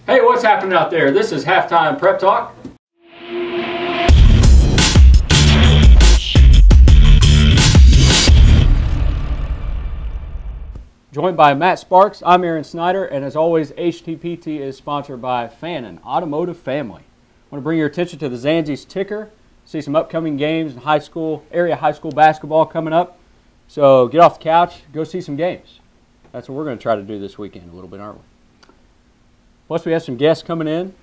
Hey, what's happening out there? This is Halftime Prep Talk. Joined by Matt Sparks, I'm Aaron Snyder, and as always, HTPT is sponsored by Fannin Automotive Family. I want to bring your attention to the Zanzies ticker, see some upcoming games in area high school basketball coming up. So get off the couch, go see some games. That's what we're going to try to do this weekend a little bit, aren't we? Plus, we have some guests coming in.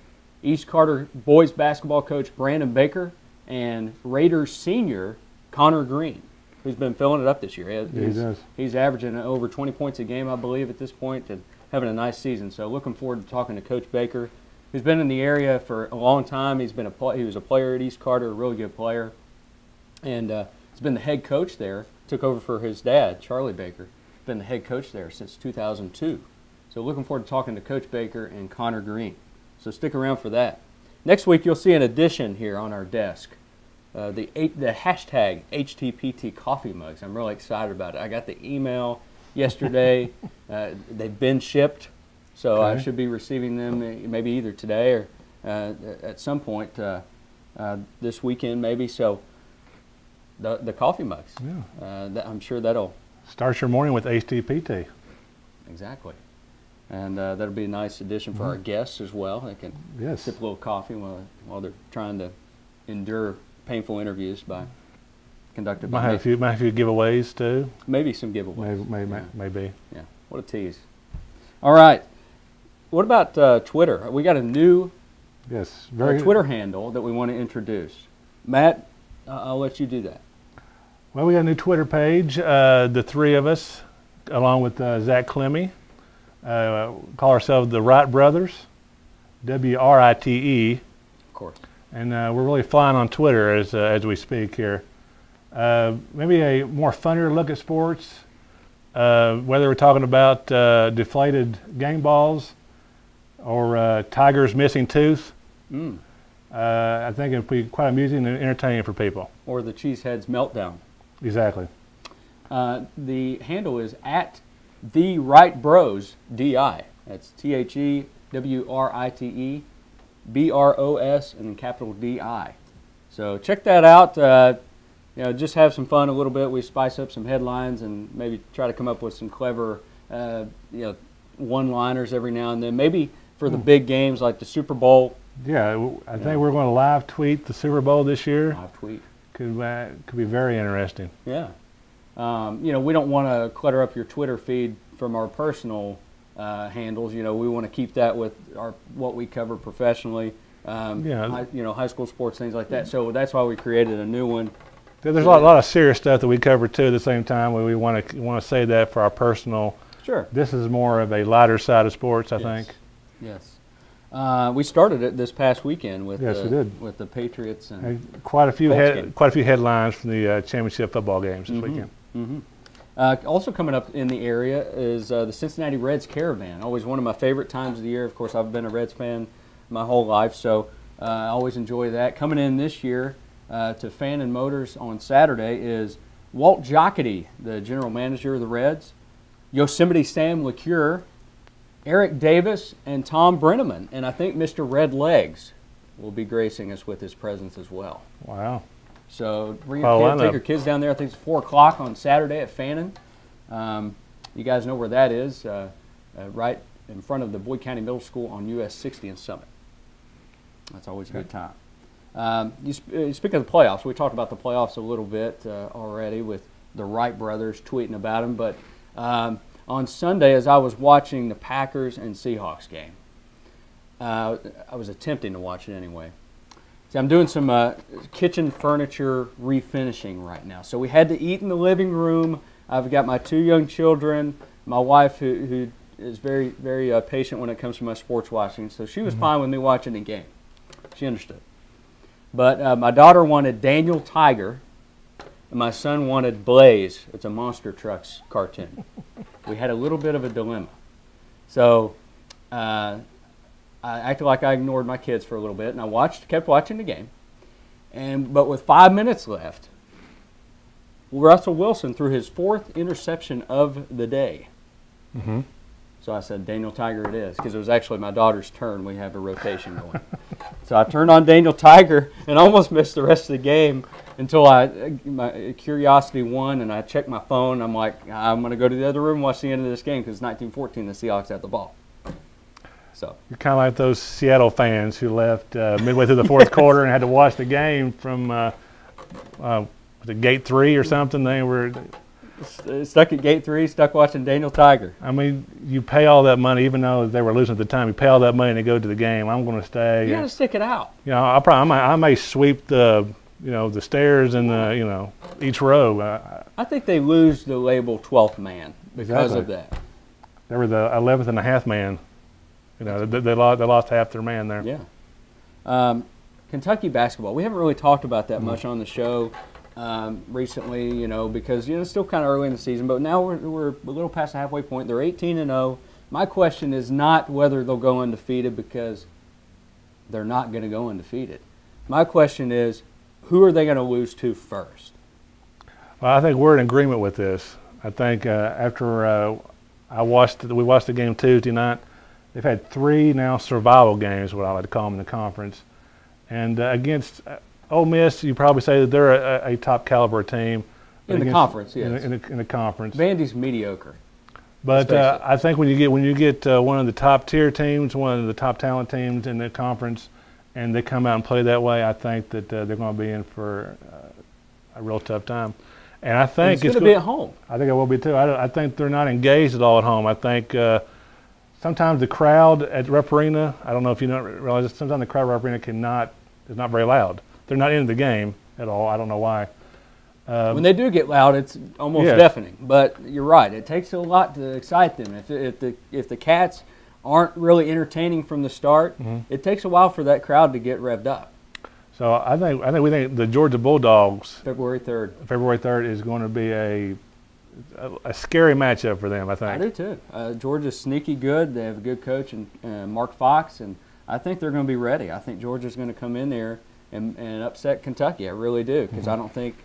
East Carter boys basketball coach Brandon Baker and Raiders senior Connor Greene, who's been filling it up this year. He does. He's averaging over 20 points a game, I believe, at this point, and having a nice season. So looking forward to talking to Coach Baker, who's been in the area for a long time. He was a player at East Carter, a really good player, and he's been the head coach there. Took over for his dad, Charlie Baker. Been the head coach there since 2002. So looking forward to talking to Coach Baker and Connor Greene. So stick around for that. Next week, you'll see an addition here on our desk. The hashtag HTPT coffee mugs. I'm really excited about it. I got the email yesterday. They've been shipped, so okay. I should be receiving them maybe either today or at some point this weekend maybe. So the coffee mugs. Yeah. I'm sure that'll start your morning with HTPT. Exactly. And that'll be a nice addition for our guests as well. They can sip a little coffee while they're trying to endure painful interviews conducted by me. Might have a few giveaways too. Maybe some giveaways. Maybe. Yeah. What a tease. All right. What about Twitter? We got a new Twitter handle that we want to introduce. Matt, I'll let you do that. Well, we got a new Twitter page. The three of us, along with Zach Clemmy. Call ourselves the Wright Brothers, WRITE. Of course. And we're really flying on Twitter as we speak here. Maybe a more funnier look at sports, whether we're talking about deflated game balls or Tiger's missing tooth. I think it'd be quite amusing and entertaining for people. Or the Cheeseheads meltdown. Exactly. The handle is at The Wright Bros DI. That's THEWRITE BROS and then capital DI. So check that out. Just have some fun a little bit. We spice up some headlines and maybe try to come up with some clever, one-liners every now and then. Maybe for the big games like the Super Bowl. Yeah, I think we're going to live tweet the Super Bowl this year. Live tweet. Could be very interesting. Yeah. We don't want to clutter up your Twitter feed from our personal handles. We want to keep that with what we cover professionally. High school sports, things like that. So that's why we created a new one. There's a lot of serious stuff that we cover too. At the same time, we want to say that for our personal. Sure. This is more of a lighter side of sports, I think. Yes. We started it this past weekend with we did. With the Patriots and quite a few headlines from the championship football games this weekend. Mm-hmm. Also coming up in the area is the Cincinnati Reds Caravan. Always one of my favorite times of the year. Of course, I've been a Reds fan my whole life, so I always enjoy that. Coming in this year to Fannin Motors on Saturday is Walt Jocketty, the general manager of the Reds, Yosemite Sam LeCure, Eric Davis, and Tom Brenneman. And I think Mr. Red Legs will be gracing us with his presence as well. Wow. So bring your kids, take your kids down there. I think it's 4 o'clock on Saturday at Fannin. You guys know where that is, right in front of the Boyd County Middle School on US 60 in Summit. That's always a good time. You speak of the playoffs. We talked about the playoffs a little bit already with the Wright brothers tweeting about them. But on Sunday, as I was watching the Packers and Seahawks game, I was attempting to watch it anyway. See, I'm doing some kitchen furniture refinishing right now. So we had to eat in the living room. I've got my 2 young children, my wife who is very, very patient when it comes to my sports watching. So she was fine with me watching the game. She understood. But my daughter wanted Daniel Tiger, and my son wanted Blaze. It's a Monster Trucks cartoon. We had a little bit of a dilemma. So I acted like I ignored my kids for a little bit, and I kept watching the game. But with 5 minutes left, Russell Wilson threw his 4th interception of the day. So I said, Daniel Tiger it is, because it was actually my daughter's turn. We have a rotation going. So I turned on Daniel Tiger and almost missed the rest of the game until my curiosity won, and I checked my phone. I'm like, I'm going to go to the other room and watch the end of this game because it's 19-14, the Seahawks had the ball. So you're kind of like those Seattle fans who left midway through the fourth quarter and had to watch the game from the gate 3 or something. They were stuck at gate 3, stuck watching Daniel Tiger. I mean, you pay all that money, even though they were losing at the time. You pay all that money to go to the game. I'm going to stay. You got to stick it out. You know, I may sweep the the stairs in the each row. I think they lose the label 12th man because of that. They were the 11th and a half man. They lost half their man there. Yeah. Kentucky basketball. We haven't really talked about that much on the show recently, because it's still kind of early in the season. But now we're a little past the halfway point. They're 18-0. My question is not whether they'll go undefeated, because they're not going to go undefeated. My question is, who are they going to lose to first? Well, I think we're in agreement with this. I think after we watched the game Tuesday night, they've had 3 now survival games, what I like to call them, in the conference. And against Ole Miss, you probably say that they're a top caliber team. In the conference, yes. In the conference. Vandy's mediocre. But I think when you get one of the top tier teams, one of the top talent teams in the conference, and they come out and play that way, I think that they're going to be in for a real tough time. And I think it's going to be at home. I think it will be too. I think they're not engaged at all at home. I think sometimes the crowd at Rupp Arena, I don't know if you realize this, sometimes the crowd at Rupp Arena is not very loud. They're not into the game at all. I don't know why. When they do get loud, it's almost deafening. But you're right; it takes a lot to excite them. If the Cats aren't really entertaining from the start, it takes a while for that crowd to get revved up. So I think we think the Georgia Bulldogs, February 3rd. February 3rd is going to be a scary matchup for them, I think. I do too. Georgia's sneaky good. They have a good coach, and Mark Fox, and I think they're going to be ready. I think Georgia's going to come in there and upset Kentucky. I really do, because I don't think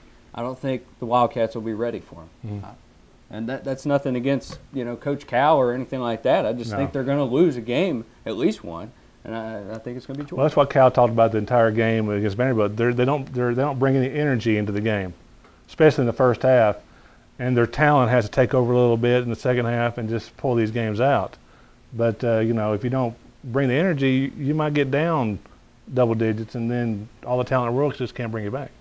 the Wildcats will be ready for them. And that's nothing against Coach Cal or anything like that. I just think they're going to lose a game, at least one, and I think it's going to be Georgia. Well, that's what Cal talked about the entire game against Vanderbilt. They don't bring any energy into the game, especially in the first half, and their talent has to take over a little bit in the second half and just pull these games out. But if you don't bring the energy, you might get down double digits, and then all the talent in the world just can't bring you back.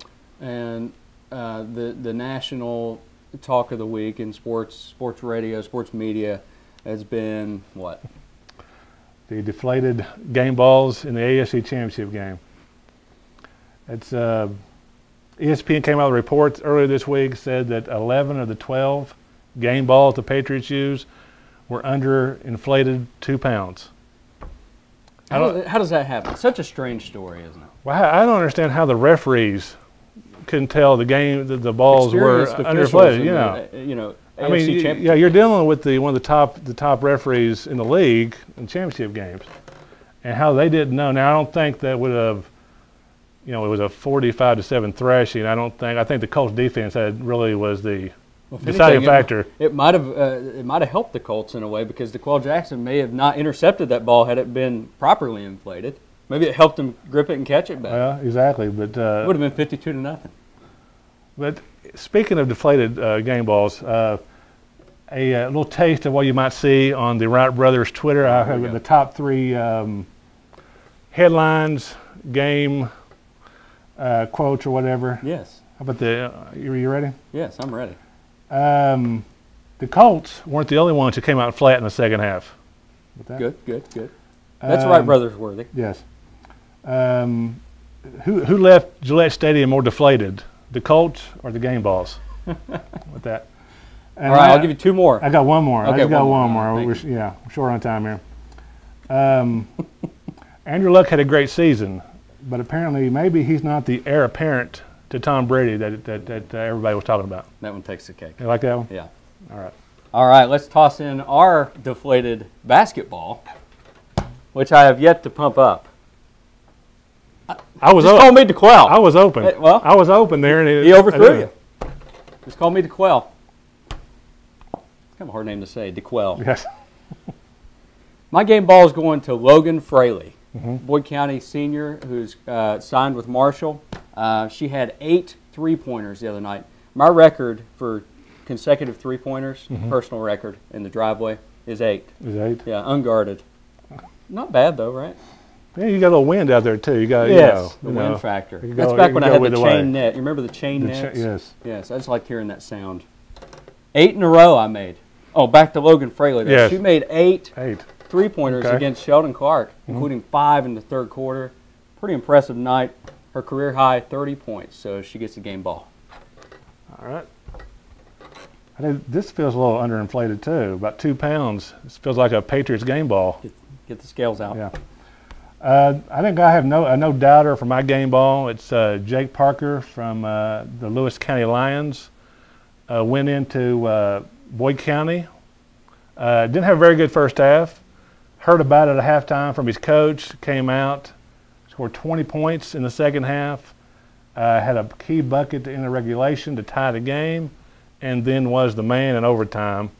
And the national talk of the week in sports radio, sports media has been what? The deflated game balls in the AFC Championship game. It's ESPN came out with reports earlier this week, said that 11 of the 12 game balls the Patriots used were underinflated 2 pounds. How does that happen? Such a strange story, isn't it? Well, I don't understand how the referees couldn't tell the game that the balls were underinflated. I mean, you're dealing with one of the top referees in the league in championship games, and how they didn't know. Now, I don't think that would have, it was a 45-7 thrashing. I think the Colts defense really was the deciding factor. It might have helped the Colts in a way, because DeQuell Jackson may have not intercepted that ball had it been properly inflated. Maybe it helped him grip it and catch it better. Yeah, exactly. But it would have been 52-0. But speaking of deflated game balls, a little taste of what you might see on the Wright Brothers Twitter. I have the top 3 headlines, game quotes or whatever. Yes. How about you ready? Yes, I'm ready. The Colts weren't the only ones who came out flat in the second half. Good. That's Wright Brothers worthy. Yes. Who left Gillette Stadium more deflated, the Colts or the game balls? With that. And all right, I'll give you 2 more. I got one more. Okay, I just got one more. We're short on time here. Andrew Luck had a great season, but apparently maybe he's not the heir apparent to Tom Brady that everybody was talking about. That one takes the cake. You like that one? Yeah. All right, let's toss in our deflated basketball, which I have yet to pump up. I was just call me DeQuell. I was open. I was open there, and he overthrew you. Just call me DeQuell. It's kind of a hard name to say, DeQuell. Yes. My game ball is going to Logan Fraley, Boyd County senior, who's signed with Marshall. She had 8 3-pointers the other night. My record for consecutive 3-pointers, personal record in the driveway, is 8. Is 8? Yeah, unguarded. Not bad though, right? Yeah, you got a little wind out there too. You got the wind factor. That's back when I had the chain net. You remember the chain nets? Yes. Yes, I just liked hearing that sound. 8 in a row I made. Oh, back to Logan Fraley. Yes. She made 8 3-pointers Okay. against Sheldon Clark, including 5 in the third quarter. Pretty impressive night. Her career high, 30 points, so she gets the game ball. All right. This feels a little underinflated too, about 2 pounds. This feels like a Patriots game ball. Get the scales out. Yeah. I think I have no doubter for my game ball. It's Jake Parker from the Lewis County Lions. Went into Boyd County. Didn't have a very good first half. Heard about it at halftime from his coach. Came out, scored 20 points in the second half. Had a key bucket in the regulation to tie the game, and then was the man in overtime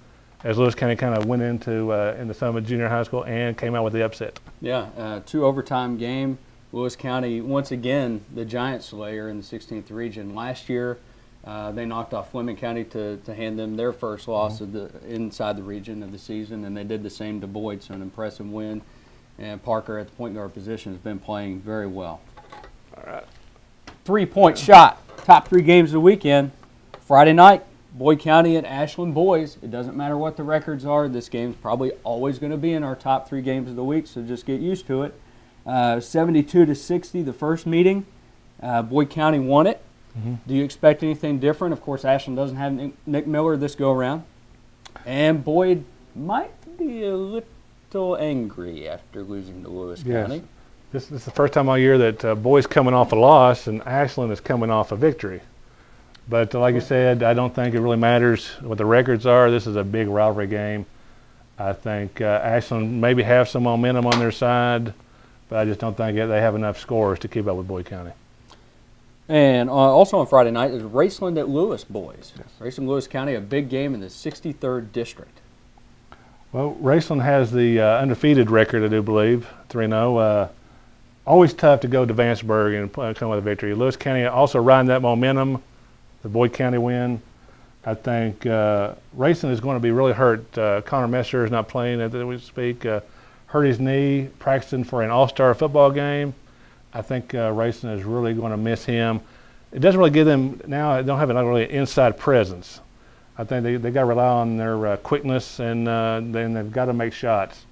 as Lewis County kind of went into Summit Junior High School and came out with the upset. Yeah, 2 overtime game. Lewis County, once again, the giant slayer in the 16th region. Last year, they knocked off Fleming County to hand them their first loss of inside the region of the season, and they did the same to Boyd, so an impressive win. And Parker at the point guard position has been playing very well. All right. 3-point shot. Top 3 games of the weekend. Friday night, Boyd County at Ashland Boys. It doesn't matter what the records are. This game's probably always going to be in our top 3 games of the week, so just get used to it. 72-60, the first meeting. Boyd County won it. Do you expect anything different? Of course, Ashland doesn't have Nick Miller this go-around. And Boyd might be a little angry after losing to Lewis County. This is the first time all year that Boyd's coming off a loss and Ashland is coming off a victory. But like you said, I don't think it really matters what the records are. This is a big rivalry game. I think Ashland maybe have some momentum on their side, but I just don't think they have enough scores to keep up with Boyd County. And also on Friday night is Raceland at Lewis Boys. Yes. Raceland Lewis County, a big game in the 63rd District. Well, Raceland has the undefeated record, I do believe, 3-0. Always tough to go to Vanceburg and come with a victory. Lewis County also riding that momentum, the Boyd County win. I think Raceland is going to be really hurt. Connor Messer is not playing as we speak. Hurt his knee, practicing for an all-star football game. I think Raceland is really going to miss him. It doesn't really give them now. They don't have a really inside presence. I think they got to rely on their quickness, and then they've got to make shots.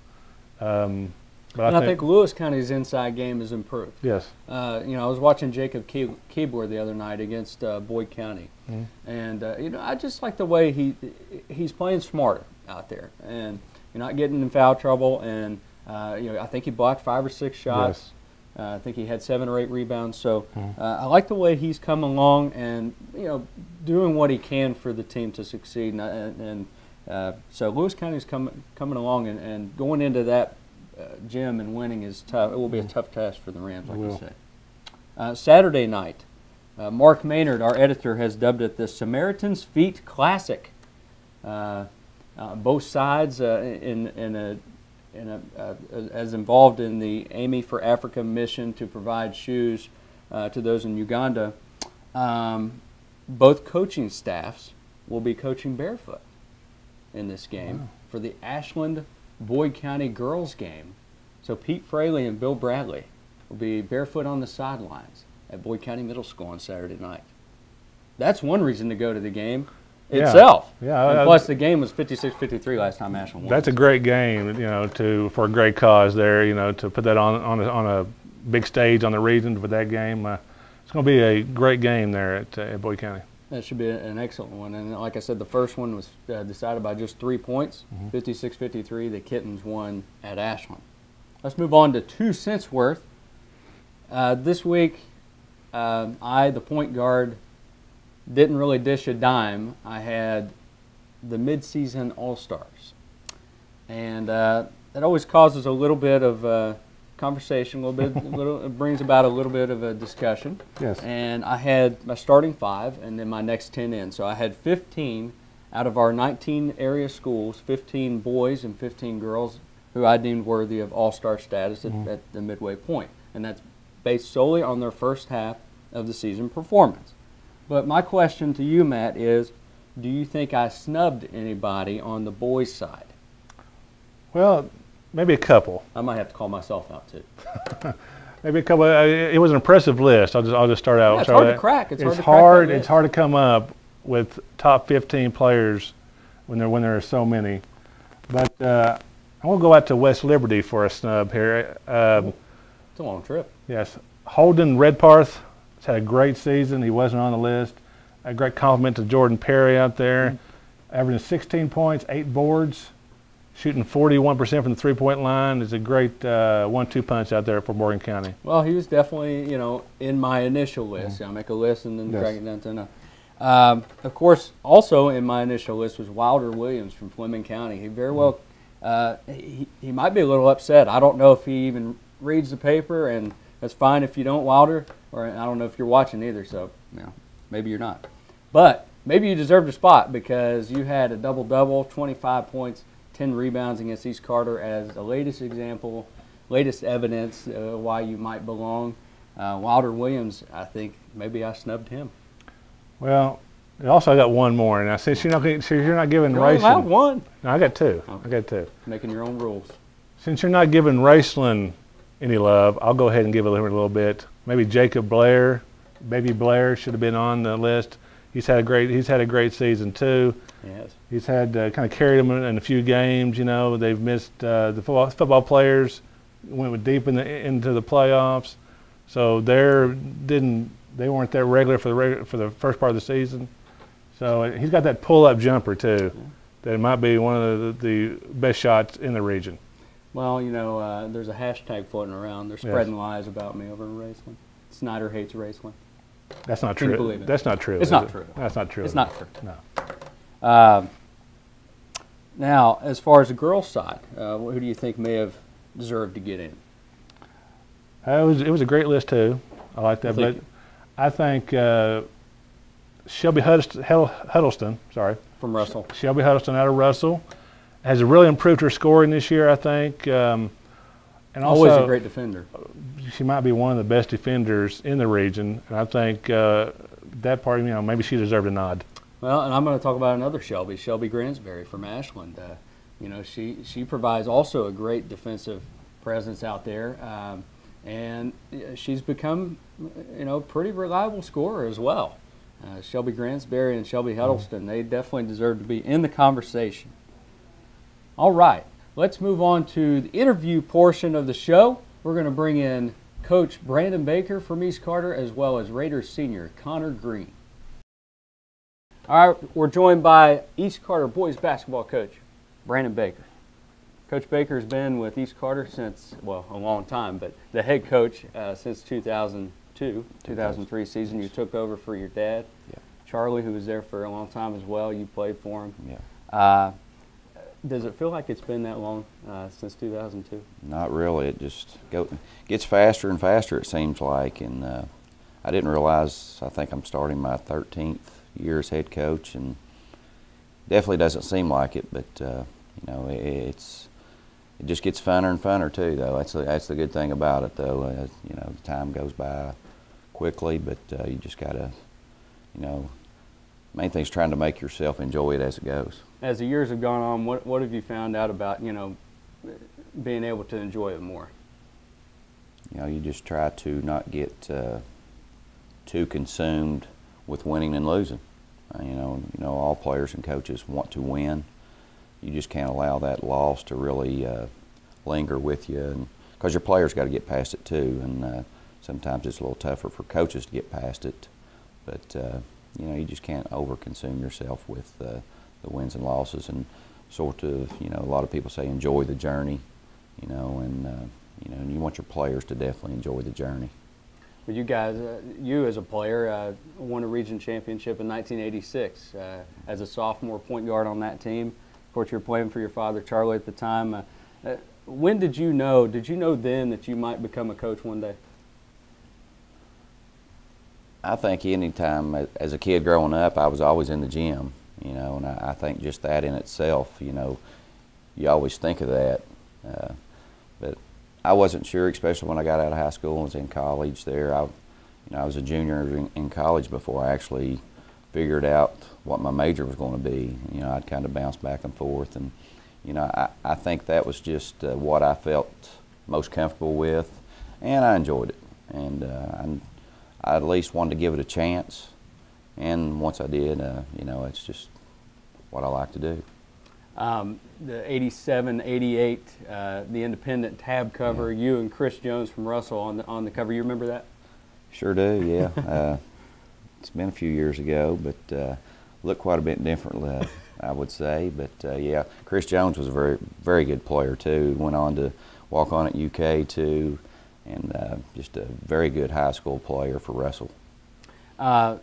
But I think Lewis County's inside game has improved. Yes. I was watching Jacob Keebler the other night against Boyd County, and I just like the way he's playing smarter out there, and you're not getting in foul trouble. And I think he blocked 5 or 6 shots. Yes. I think he had 7 or 8 rebounds. So I like the way he's come along and doing what he can for the team to succeed. So Lewis County's coming along and going into that gym and winning is tough. It will be a tough task for the Rams, like you say. Saturday night, Mark Maynard, our editor, has dubbed it the Samaritan's Feet Classic. Both sides as involved in the Amy for Africa mission to provide shoes to those in Uganda. Both coaching staffs will be coaching barefoot in this game for the Ashland Boyd County girls game. So Pete Fraley and Bill Bradley will be barefoot on the sidelines at Boyd County Middle School on Saturday night. That's one reason to go to the game itself. Yeah. And plus the game was 56-53 last time Ashland won. That's a great game, for a great cause there, to put that on a big stage on the region for that game. It's going to be a great game there at Boyd County. That should be an excellent one. And like I said, the first one was decided by just 3 points, 56-53. The Kittens won at Ashland. Let's move on to 2 cents worth. This week, the point guard, didn't really dish a dime. I had the MidSeason AllStars. And that always causes a little bit of conversation, it brings about a little bit of a discussion. Yes. And I had my starting 5 and then my next 10 in. So I had 15 out of our 19 area schools, 15 boys and 15 girls who I deemed worthy of all-star status at the midway point. And that's based solely on their first half of the season performance. But my question to you, Matt, is do you think I snubbed anybody on the boys' side? Well, maybe a couple. I might have to call myself out, too. Maybe a couple. It was an impressive list. I'll just start out. Yeah, it's hard to crack. It's hard to come up with top 15 players when there are so many. But I want to go out to West Liberty for a snub here. It's a long trip. Yes, Holden Redparth has had a great season. He wasn't on the list. A great compliment to Jordan Perry out there, averaging 16 points, 8 boards, shooting 41% from the three-point line. Is a great 1-2 punch out there for Morgan County. Well, he was definitely, in my initial list. I make a list and then drag it down to enough. Of course, also in my initial list was Wilder Williams from Fleming County. He very well, he might be a little upset. I don't know if he even reads the paper, and that's fine if you don't, Wilder, or I don't know if you're watching either, so maybe you're not. But maybe you deserved a spot because you had a double-double, 25 points, 10 rebounds against East Carter as the latest example, latest evidence why you might belong. Wilder Williams, I think maybe I snubbed him. Well, also I got one more, and I said you're not giving Raceland. You allowed one. No, I got two. Okay. I got two. Making your own rules. Since you're not giving Raceland any love, I'll go ahead and give it a little bit. Maybe Jacob Blair, Baby Blair should have been on the list. He's had a great season too. Yes. He's had kind of carried them in a few games. They've missed the football players went deep into the playoffs, so they weren't there regular for the first part of the season. So he's got that pull-up jumper too. Yeah. That might be one of the best shots in the region. Well, there's a hashtag floating around. They're spreading lies about me over in Raceland. Snyder hates Raceland. That's not true. Believe it. That's not true. It's not true. That's not true. It's not true. No. Now, as far as the girls' side, who do you think may have deserved to get in? It was a great list too. I like that, but I think Shelby Huddleston, from Russell. Shelby Huddleston out of Russell has really improved her scoring this year, I think. And always a great defender. She might be one of the best defenders in the region, and I think that part, maybe she deserved a nod. Well, and I'm going to talk about another Shelby Gransberry from Ashland. She provides also a great defensive presence out there, and she's become, pretty reliable scorer as well. Shelby Gransberry and Shelby Huddleston, they definitely deserve to be in the conversation. All right, let's move on to the interview portion of the show. We're going to bring in Coach Brandon Baker from East Carter as well as Raiders senior Connor Greene. All right, we're joined by East Carter boys basketball coach Brandon Baker. Coach Baker has been with East Carter since, a long time, but the head coach since 2002, 2003 season. You took over for your dad, Charlie, who was there for a long time as well. You played for him. Yeah. Does it feel like it's been that long since 2002? Not really. It just gets faster and faster, it seems like. And I didn't realize, I think I'm starting my 13th year as head coach, and definitely doesn't seem like it, but it just gets funner and funner too, though. That's the good thing about it, though. The time goes by quickly, but you just gotta, main thing's trying to make yourself enjoy it as it goes. As the years have gone on, what have you found out about, being able to enjoy it more? You just try to not get too consumed with winning and losing. All players and coaches want to win. You just can't allow that loss to really linger with you, and because your players got to get past it too. And sometimes it's a little tougher for coaches to get past it, but you just can't overconsume yourself with the wins and losses, and sort of, a lot of people say enjoy the journey, and you want your players to definitely enjoy the journey. But you guys, you as a player, won a region championship in 1986 as a sophomore point guard on that team. Of course, you were playing for your father, Charlie, at the time. When did you know then that you might become a coach one day? I think any time as a kid growing up, I was always in the gym, and I think just that in itself, you always think of that. But I wasn't sure, especially when I got out of high school and was in college there. I was a junior in college before I actually figured out what my major was going to be. I'd kind of bounce back and forth, and I think that was just what I felt most comfortable with, and I enjoyed it. And I at least wanted to give it a chance, and once I did, it's just what I like to do. The 87, 88, the independent tab cover, yeah. You and Chris Jones from Russell on the cover. You remember that? Sure do, yeah. It's been a few years ago, but looked quite a bit differently, I would say. But yeah, Chris Jones was a very, very good player too. Went on to walk on at UK too, and just a very good high school player for Russell. How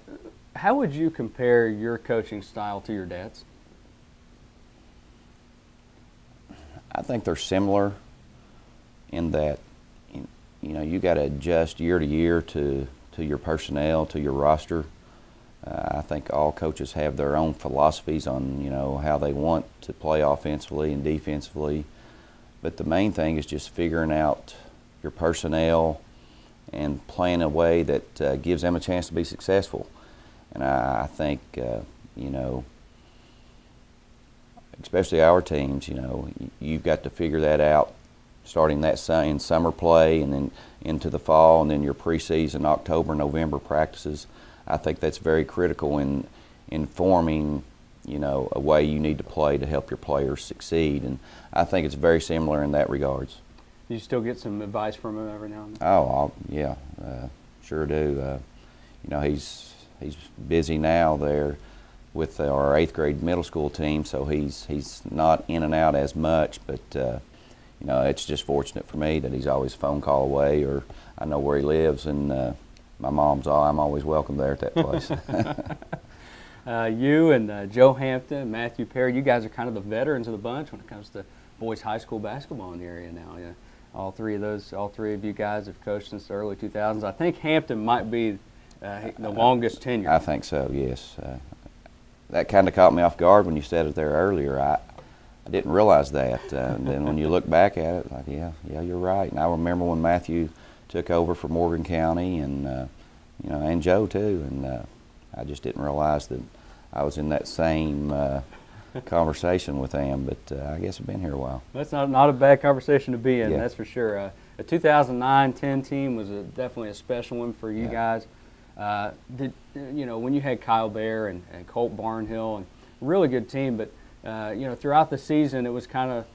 would you compare your coaching style to your dad's? I think they're similar in that, you got to adjust year to year to your personnel, to your roster. I think all coaches have their own philosophies on, how they want to play offensively and defensively. But the main thing is just figuring out your personnel and playing a way that gives them a chance to be successful. And I think, especially our teams, you've got to figure that out, starting that in summer play and then into the fall, and then your preseason October, November practices. I think that's very critical in forming, a way you need to play to help your players succeed. And I think it's very similar in that regards. Do you still get some advice from him every now and then? Oh, yeah, sure do. He's busy now there with our 8th grade middle school team, so he's not in and out as much, but it's just fortunate for me that he's always a phone call away, or I know where he lives, and I'm always welcome there at that place. You and Joe Hampton, Matthew Perry, you guys are kind of the veterans of the bunch when it comes to boys high school basketball in the area now. Yeah. All three of you guys have coached since the early 2000s. I think Hampton might be the longest tenure. I think so, yes. That kind of caught me off guard when you said it there earlier. I didn't realize that. And then when you look back at it, like, yeah, you're right. And I remember when Matthew took over for Morgan County, and and Joe too. And I just didn't realize that I was in that same conversation with them. But I guess I've been here a while. That's not a bad conversation to be in. Yeah. That's for sure. The 2009-10 team was definitely a special one for you guys. When you had Kyle Bear and Colt Barnhill, and really good team, but throughout the season it was kind of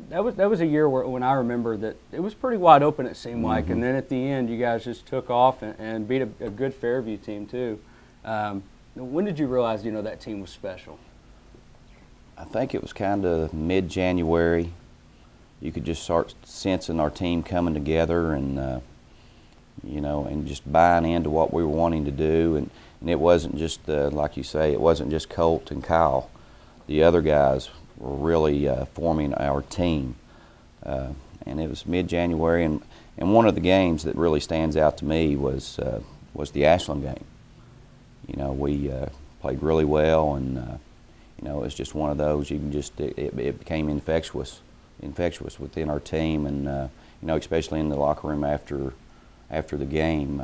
that was a year when I remember that it was pretty wide open, it seemed like, and then at the end you guys just took off and beat a good Fairview team too. When did you realize that team was special? I think it was kind of mid-January. You could just start sensing our team coming together, and and just buying into what we were wanting to do. And it wasn't just, like you say, it wasn't just Colt and Kyle. The other guys were really forming our team. And it was mid-January, and one of the games that really stands out to me was the Ashland game. We played really well, and it was just one of those, you can just, it became infectious within our team, and especially in the locker room after the game,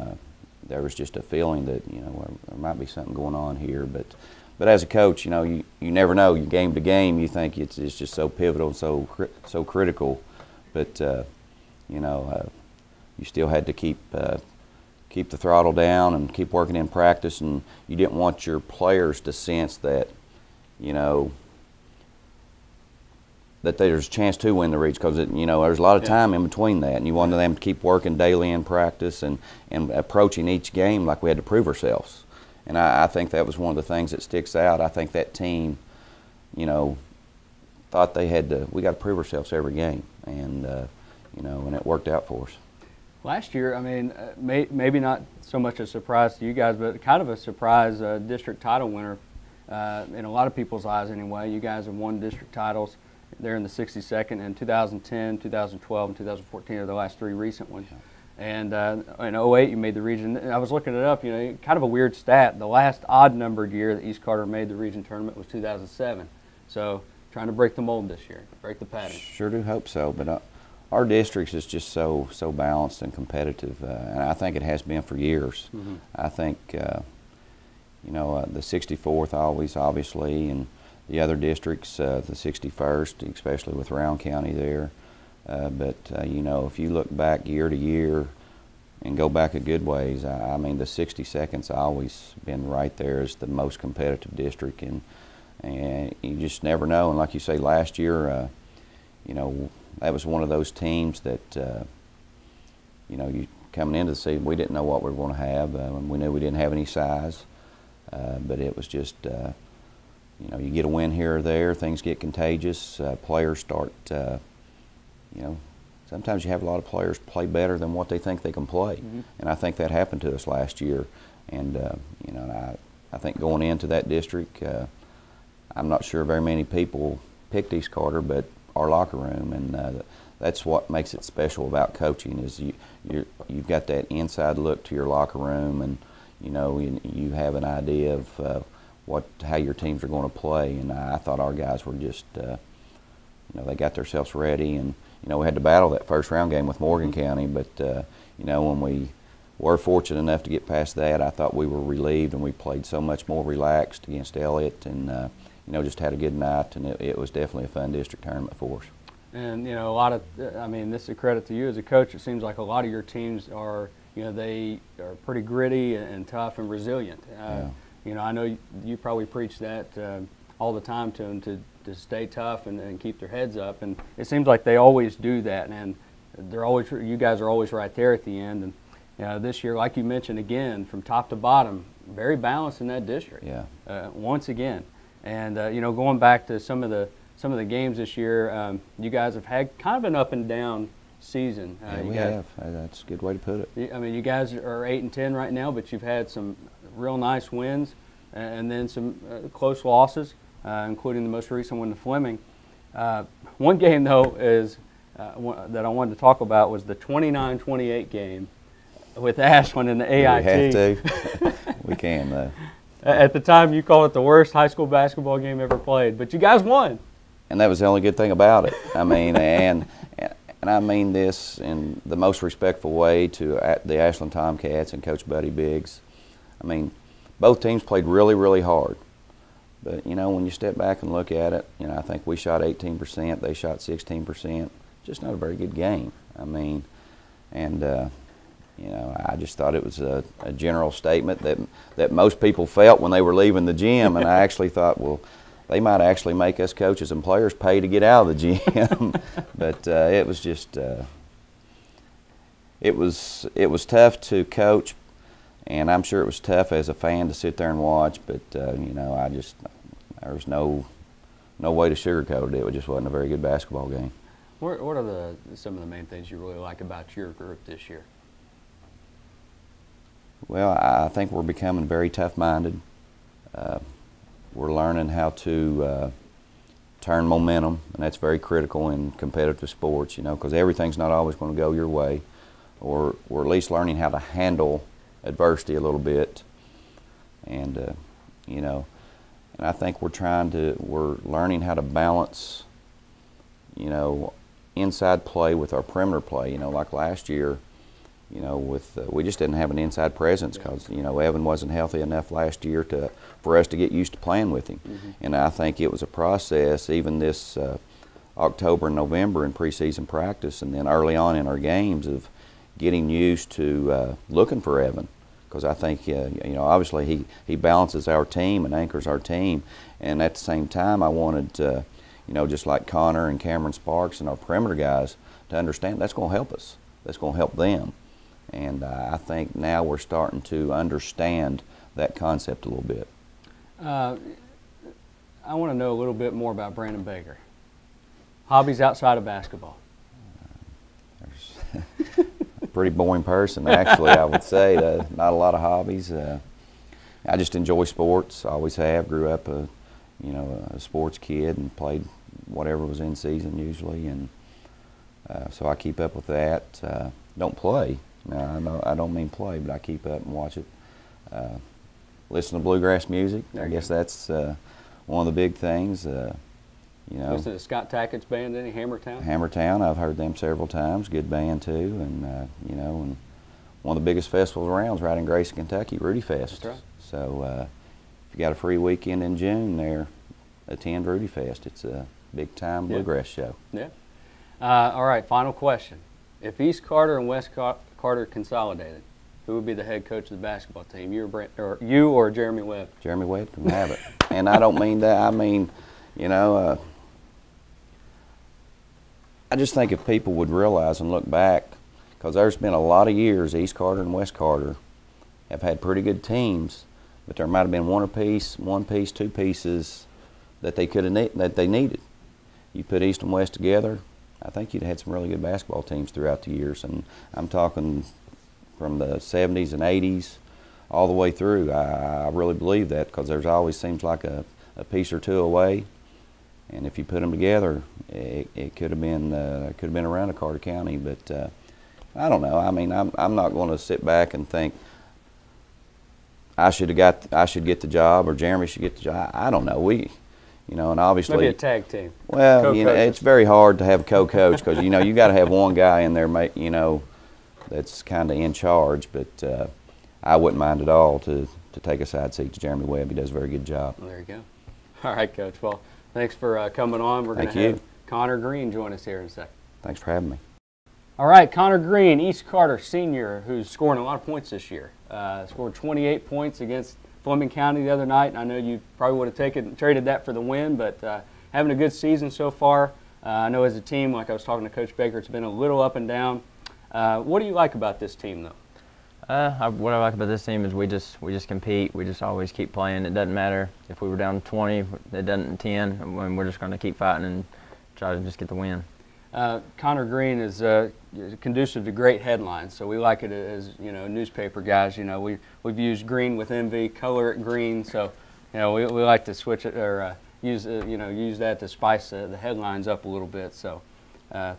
there was just a feeling that there might be something going on here. But as a coach, you never know. You game to game, you think it's just so pivotal and so critical. But you still had to keep the throttle down and keep working in practice, and you didn't want your players to sense that that there's a chance to win the region, because there's a lot of time in between that, and you wanted them to keep working daily in practice and approaching each game like we had to prove ourselves. And I think that was one of the things that sticks out. I think that team, thought we got to prove ourselves every game, and and it worked out for us. Last year, I mean, maybe not so much a surprise to you guys, but kind of a surprise district title winner in a lot of people's eyes anyway. You guys have won district titles. They're in the 62nd, in 2010, 2012, and 2014 are the last three recent ones. And in 08, you made the region. I was looking it up, kind of a weird stat. The last odd-numbered year that East Carter made the region tournament was 2007. So trying to break the mold this year, break the pattern. Sure do hope so, but our district is just so balanced and competitive, and I think it has been for years. I think you know, the 64th always, obviously, and the other districts, the 61st, especially with Round County there. But you know, if you look back year to year and go back a good ways, I mean, the 62nd's always been right there as the most competitive district, and you just never know. And like you say, last year, you know, that was one of those teams that, you know, you coming into the season, we didn't know what we were going to have. We knew we didn't have any size, but it was just, you know, you get a win here or there, things get contagious, players start, you know, sometimes you have a lot of players play better than what they think they can play, and I think that happened to us last year. And you know, I think going into that district, I'm not sure very many people picked East Carter, but our locker room, and that's what makes it special about coaching, is you've got that inside look to your locker room, and you know, you have an idea of how your teams are going to play. And I thought our guys were just, you know, they got themselves ready, and you know, we had to battle that first round game with Morgan County, but you know, when we were fortunate enough to get past that, I thought we were relieved, and we played so much more relaxed against Elliott, and you know, just had a good night, and it was definitely a fun district tournament for us. And you know, a lot of, I mean, this is a credit to you as a coach. It seems like a lot of your teams are, you know, they are pretty gritty and tough and resilient. Yeah. You know, I know you probably preach that all the time to them, to stay tough and keep their heads up, and it seems like they always do that, and they're always, you guys are always right there at the end. And you know, this year, like you mentioned, again, from top to bottom, very balanced in that district. Yeah. Once again, and you know, going back to some of the games this year, you guys have had kind of an up and down season. Yeah, we have. That's a good way to put it. I mean, you guys are 8-10 right now, but you've had some real nice wins, and then some close losses, including the most recent one to Fleming. One game, though, is that I wanted to talk about was the 29-28 game with Ashland in the AIT. We have to. We can, though. At the time, you called it the worst high school basketball game ever played, but you guys won. And that was the only good thing about it. I mean, and I mean this in the most respectful way to the Ashland Tomcats and Coach Buddy Biggs. I mean, both teams played really, really hard. But, you know, when you step back and look at it, you know, I think we shot 18%, they shot 16%. Just not a very good game. I mean, and, you know, I just thought it was a general statement that most people felt when they were leaving the gym, and I actually thought, well, they might actually make us coaches and players pay to get out of the gym. But it was just, it was tough to coach, and I'm sure it was tough as a fan to sit there and watch. But you know, there was no way to sugarcoat it. It just wasn't a very good basketball game. What are some of the main things you really like about your group this year? Well, I think we're becoming very tough-minded. We're learning how to turn momentum, and that's very critical in competitive sports, you know, because everything's not always going to go your way. Or we're at least learning how to handle adversity a little bit. And, you know, and I think we're learning how to balance, you know, inside play with our perimeter play. You know, like last year, you know, we just didn't have an inside presence because, you know, Evan wasn't healthy enough last year for us to get used to playing with him. And I think it was a process, even this October and November in preseason practice, and then early on in our games, of getting used to looking for Evan. Because I think, you know, obviously he balances our team and anchors our team. And at the same time, I wanted, you know, just like Connor and Cameron Sparks and our perimeter guys, to understand that's going to help us. That's going to help them. And I think now we're starting to understand that concept a little bit. I want to know a little bit more about Brandon Baker. Hobbies outside of basketball? There's a pretty boring person, actually, I would say. Not a lot of hobbies. I just enjoy sports. Always have. Grew up you know, a sports kid and played whatever was in season usually, and so I keep up with that. Don't play. Now, I don't mean play, but I keep up and watch it. Listen to bluegrass music. I guess that's one of the big things. You know, listen to Scott Tackett's band, any Hammertown? Hammertown, I've heard them several times. Good band too, and you know, and one of the biggest festivals around is right in Grayson, Kentucky, Rudy Fest. That's right. So if you got a free weekend in June there, attend Rudy Fest. It's a big time bluegrass show. Yeah. All right, final question. If East Carter and West Carter consolidated, who would be the head coach of the basketball team? You or Jeremy Webb? Jeremy Webb can have it. And I don't mean that. I mean, you know, I just think if people would realize and look back, because there's been a lot of years East Carter and West Carter have had pretty good teams, but there might have been one piece, two pieces that they needed. You put East and West together, I think you'd had some really good basketball teams throughout the years, and I'm talking from the 70s and 80s all the way through. I really believe that, because there's always seems like a piece or two away, and if you put them together, it could have been around to Carter County. But I don't know. I mean, I'm not going to sit back and think I should get the job or Jeremy should get the job. I don't know. You know, and obviously maybe a tag team. Well, you know, it's very hard to have a co-coach, because you know you got to have one guy in there, you know, that's kind of in charge. But I wouldn't mind at all to take a side seat to Jeremy Webb. He does a very good job. Well, there you go. All right, Coach. Well, thanks for coming on. We're going to have Connor Greene join us here in a second. Thanks for having me. All right, Connor Greene, East Carter senior, who's scoring a lot of points this year. Scored 28 points against Fleming County the other night, and I know you probably would have traded that for the win, but having a good season so far. I know as a team, like I was talking to Coach Baker, it's been a little up and down. What do you like about this team, though? What I like about this team is we just compete. We just always keep playing. It doesn't matter if we were down 20, it doesn't 10. We're just going to keep fighting and try to just get the win. Connor Greene is conducive to great headlines, so we like it as, you know, newspaper guys. You know, we've used green with envy, color it green. So, you know, we like to switch it or use that to spice the headlines up a little bit. So,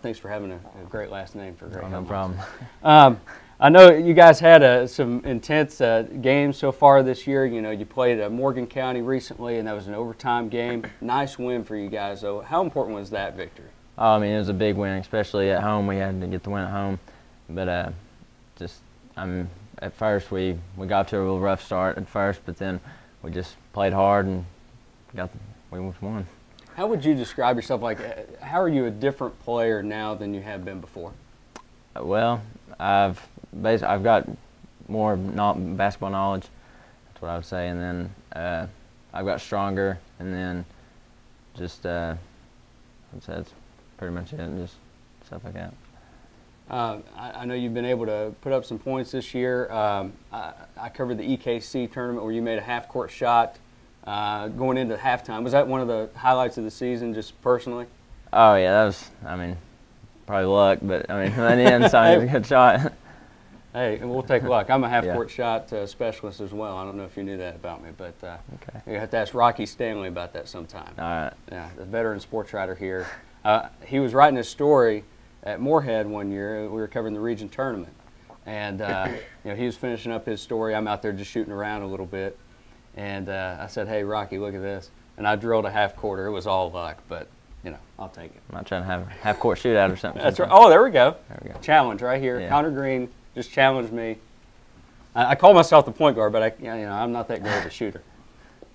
thanks for having a great last name for great headlines. No problem. I know you guys had some intense games so far this year. You know, you played Morgan County recently, and that was an overtime game. Nice win for you guys, though. How important was that victory? I mean, it was a big win, especially at home. We had to get the win at home. But at first we got to a real rough start at first, but then we just played hard and we won. How would you describe yourself? Like, how are you a different player now than you have been before? Well, I've got more basketball knowledge. That's what I would say, and then I've got stronger, and then just I'd say that's pretty much it, and just stuff like that. I know you've been able to put up some points this year. I covered the EKC tournament where you made a half-court shot going into halftime. Was that one of the highlights of the season, just personally? Oh yeah, that was. I mean, probably luck, but I mean, that end, so it was a good shot. Hey, and we'll take luck. I'm a half-court shot specialist as well. I don't know if you knew that about me, but you have to ask Rocky Stanley about that sometime. All right. Yeah, the veteran sports writer here. He was writing a story at Moorhead one year. We were covering the region tournament, and you know, he was finishing up his story. I'm out there just shooting around a little bit, and I said, "Hey, Rocky, look at this." And I drilled a half-quarter. It was all luck, but you know, I'll take it. I'm not trying to have a half-court shootout or something. That's right. Oh, there we go. There we go. Challenge right here. Yeah. Connor Greene just challenged me. I call myself the point guard, but I'm not that great of a shooter.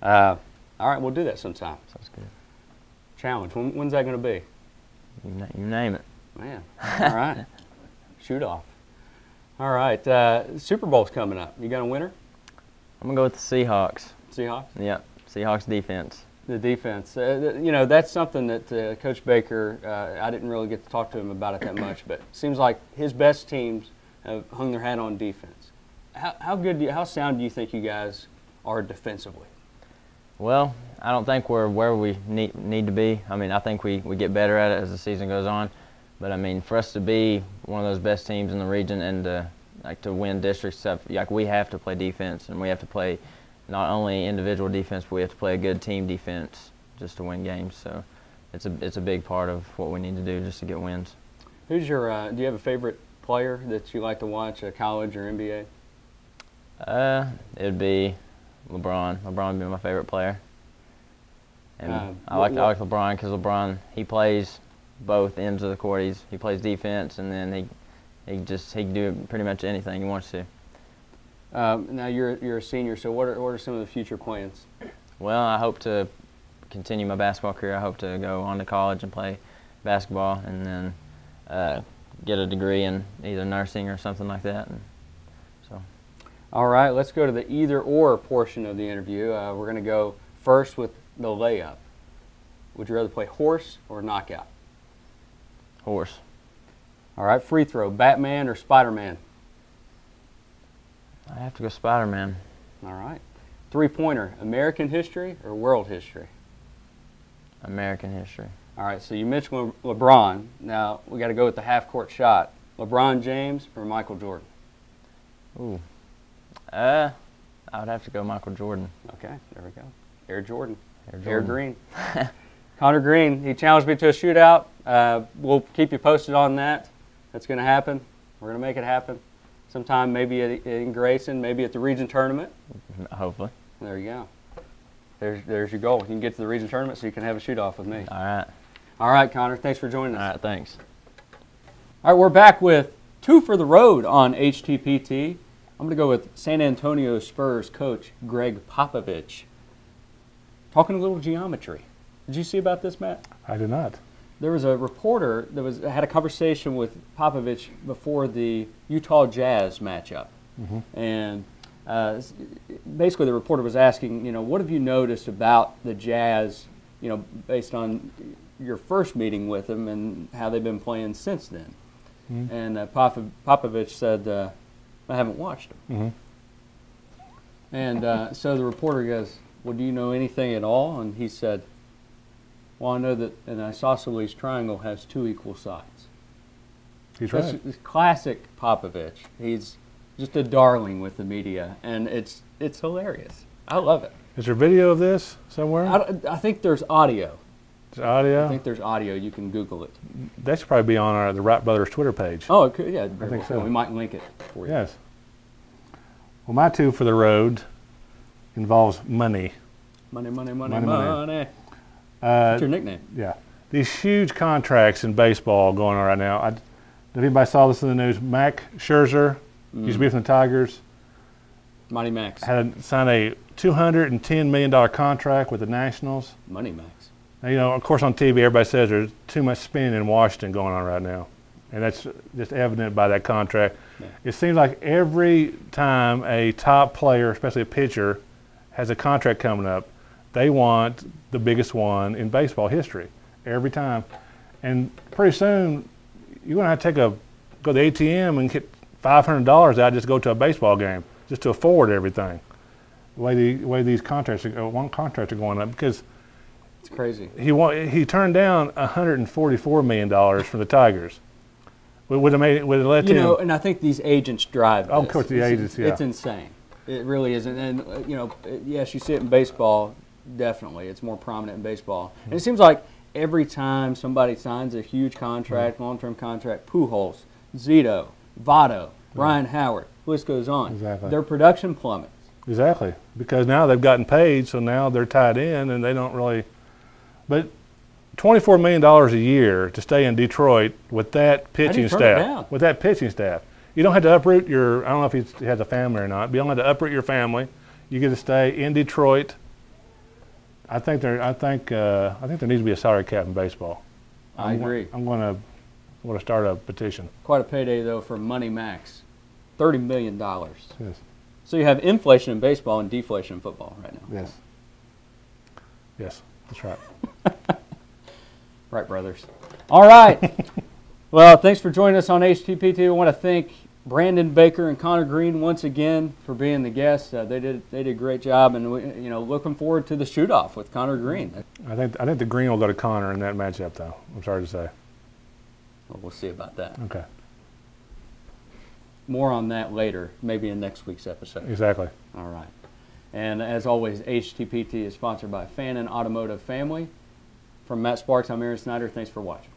All right, we'll do that sometime. Sounds good. Challenge. When's that going to be? You name it. Man. All right. Shoot off. All right. Super Bowl's coming up. You got a winner? I'm going to go with the Seahawks. Seahawks? Yeah, Seahawks defense. The defense. You know, that's something that Coach Baker, I didn't really get to talk to him about it that much, but it seems like his best teams have hung their hat on defense. How sound do you think you guys are defensively? Well, I don't think we're where we need to be. I mean, I think we get better at it as the season goes on. But I mean, for us to be one of those best teams in the region and to win district stuff, like we have to play defense, and we have to play not only individual defense, but we have to play a good team defense just to win games. So it's a big part of what we need to do just to get wins. Who's your? Do you have a favorite player that you like to watch, college or NBA? It would be LeBron. LeBron would be my favorite player. And I like LeBron because LeBron, he plays both ends of the court. He plays defense, and then he can do pretty much anything he wants to. Now you're a senior, so what are some of the future plans? Well, I hope to continue my basketball career. I hope to go on to college and play basketball, and then get a degree in either nursing or something like that. And so. All right, let's go to the either-or portion of the interview. We're going to go first with the layup. Would you rather play horse or knockout? Horse. All right, free throw, Batman or Spider-Man? I have to go Spider-Man. All right. Three-pointer, American history or world history? American history. All right, so you mentioned LeBron. Now, we got to go with the half-court shot. LeBron James or Michael Jordan? Ooh. I would have to go Michael Jordan. Okay, there we go. Air Jordan. Air Greene. Connor Greene, he challenged me to a shootout. We'll keep you posted on that. That's going to happen. We're going to make it happen. Sometime maybe in Grayson, maybe at the region tournament. Hopefully. There you go. There's your goal. You can get to the region tournament so you can have a shoot-off with me. All right. All right, Connor. Thanks for joining us. All right, thanks. All right, we're back with two for the road on HTPT. I'm going to go with San Antonio Spurs coach Greg Popovich. Talking a little geometry. Did you see about this, Matt? I did not. There was a reporter that had a conversation with Popovich before the Utah Jazz matchup. Mm-hmm. And basically the reporter was asking, what have you noticed about the Jazz, based on your first meeting with them and how they've been playing since then? Mm-hmm. And Popovich said, I haven't watched them. Mm-hmm. And so the reporter goes, well, do you know anything at all? And he said, well, I know that an isosceles triangle has two equal sides. He's right. It's classic Popovich. He's just a darling with the media, and it's hilarious. I love it. Is there video of this somewhere? I think there's audio. There's audio? I think there's audio. You can Google it. That should probably be on the Wright Brothers Twitter page. Oh, it could, yeah. I think so. We might link it for you. Yes. Well, my two for the road involves money. Money. What's your nickname? Yeah. These huge contracts in baseball going on right now. If anybody saw this in the news, Max Scherzer, used to be from the Tigers. Money Max. Had signed a $210 million contract with the Nationals. Money Max. Now, of course, on TV, everybody says there's too much spending in Washington going on right now. And that's just evident by that contract. Yeah. It seems like every time a top player, especially a pitcher, has a contract coming up, they want the biggest one in baseball history every time. And pretty soon, you're going to have to go to the ATM and get $500 out just to go to a baseball game, just to afford everything. The way these contracts are going up, because it's crazy. He turned down $144 million from the Tigers. Would it let him? And I think these agents drive this. Oh, of course, the agents, yeah. It's insane. It really isn't. And, yes, you see it in baseball, definitely. It's more prominent in baseball. Mm-hmm. And it seems like every time somebody signs a huge contract, mm-hmm. long-term contract, Pujols, Zito, Votto, Ryan Howard, list goes on. Exactly. Their production plummets. Exactly. Because now they've gotten paid, so now they're tied in, and they don't really. But $24 million a year to stay in Detroit with that pitching staff. With that pitching staff. You don't have to uproot your, I don't know if he has a family or not, but you don't have to uproot your family. You get to stay in Detroit. I think there needs to be a salary cap in baseball. I agree. I'm going to start a petition. Quite a payday, though, for Money Max. $30 million. Yes. So you have inflation in baseball and deflation in football right now. Yes. Yes, that's right. Wright brothers. All right. Well, thanks for joining us on HTPT. I want to thank Brandon Baker and Connor Greene once again for being the guests. They did a great job, and looking forward to the shoot-off with Connor Greene. I think the Greene will go to Connor in that matchup, though. I'm sorry to say. Well, we'll see about that. Okay. More on that later, maybe in next week's episode. Exactly. All right. And as always, HTPT is sponsored by Fannin Automotive Family. From Matt Sparks, I'm Aaron Snyder. Thanks for watching.